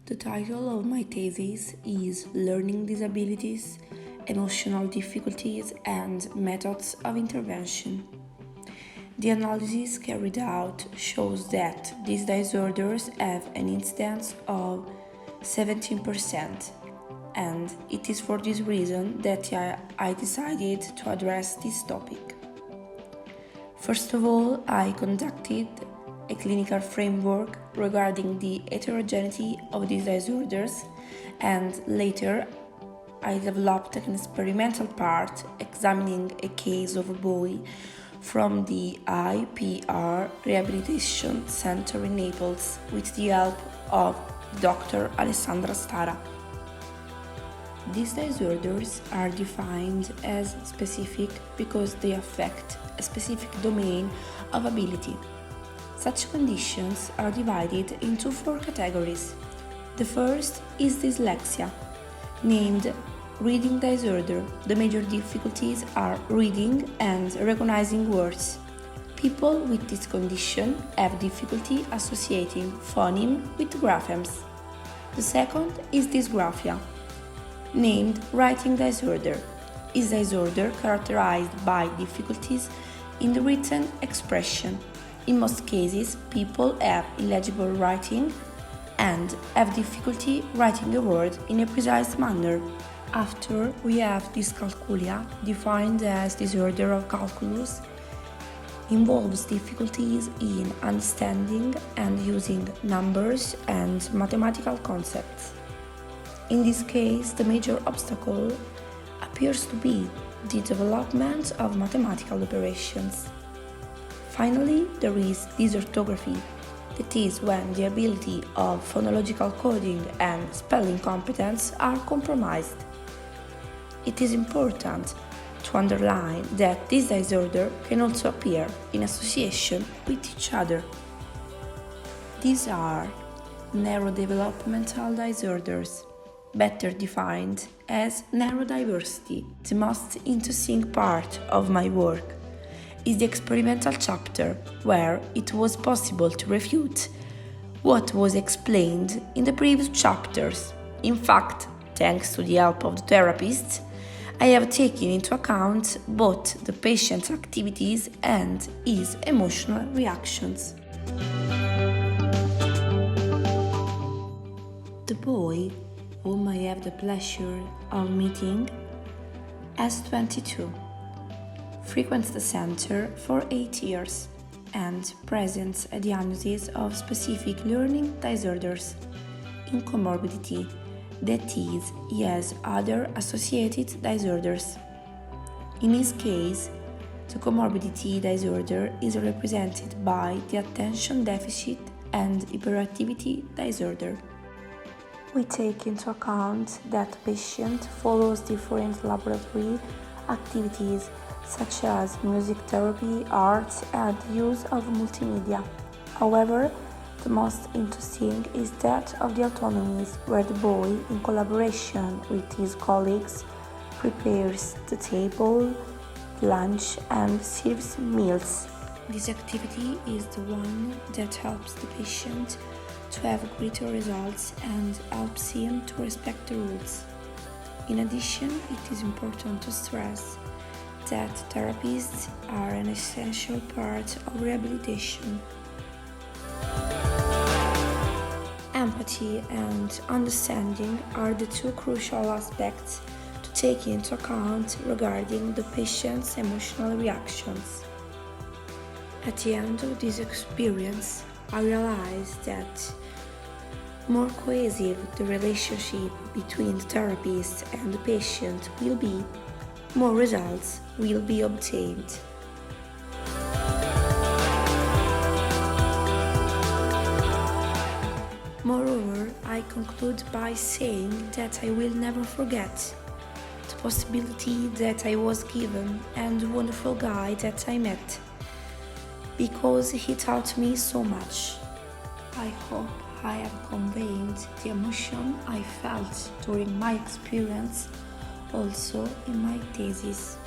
The title of my thesis is Learning Disabilities, Emotional Difficulties and Methods of Intervention. The analysis carried out shows that these disorders have an incidence of 17%, and it is for this reason that I decided to address this topic. First of all, I conducted a clinical framework regarding the heterogeneity of these disorders, and later I developed an experimental part examining a case of a boy from the IPR Rehabilitation Center in Naples with the help of Dr. Alessandra Stara. These disorders are defined as specific because they affect a specific domain of ability. Such conditions are divided into 4 categories. The first is dyslexia, named reading disorder. The major difficulties are reading and recognizing words. People with this condition have difficulty associating phoneme with graphemes. The second is dysgraphia, named writing disorder. Is disorder characterized by difficulties in the written expression. In most cases, people have illegible writing and have difficulty writing a word in a precise manner. After, we have dyscalculia, defined as disorder of calculus, involves difficulties in understanding and using numbers and mathematical concepts. In this case, the major obstacle appears to be the development of mathematical operations. Finally, there is dysorthography, that is when the ability of phonological coding and spelling competence are compromised. It is important to underline that this disorder can also appear in association with each other. These are neurodevelopmental disorders, better defined as neurodiversity. The most interesting part of my work is the experimental chapter, where it was possible to refute what was explained in the previous chapters. In fact, thanks to the help of the therapists, I have taken into account both the patient's activities and his emotional reactions. The boy, whom I have the pleasure of meeting, is 22. Frequents the center for 8 years and presents a diagnosis of specific learning disorders, incomorbidity, that is, he has other associated disorders. In his case, the comorbidity disorder is represented by the attention deficit and hyperactivity disorder. We take into account that the patient follows different laboratory activities such as music therapy, art, and use of multimedia. However, the most interesting is that of the autonomies, where the boy, in collaboration with his colleagues, prepares the table, lunch, and serves meals. This activity is the one that helps the patient to have greater results and helps him to respect the rules. In addition, it is important to stress that therapists are an essential part of rehabilitation. Empathy and understanding are the 2 crucial aspects to take into account regarding the patient's emotional reactions. At the end of this experience, I realized that more cohesive the relationship between the therapist and the patient will be, more results will be obtained. Moreover, I conclude by saying that I will never forget the possibility that I was given and the wonderful guy that I met, because he taught me so much. I hope I have conveyed the emotion I felt during my experience also in my thesis.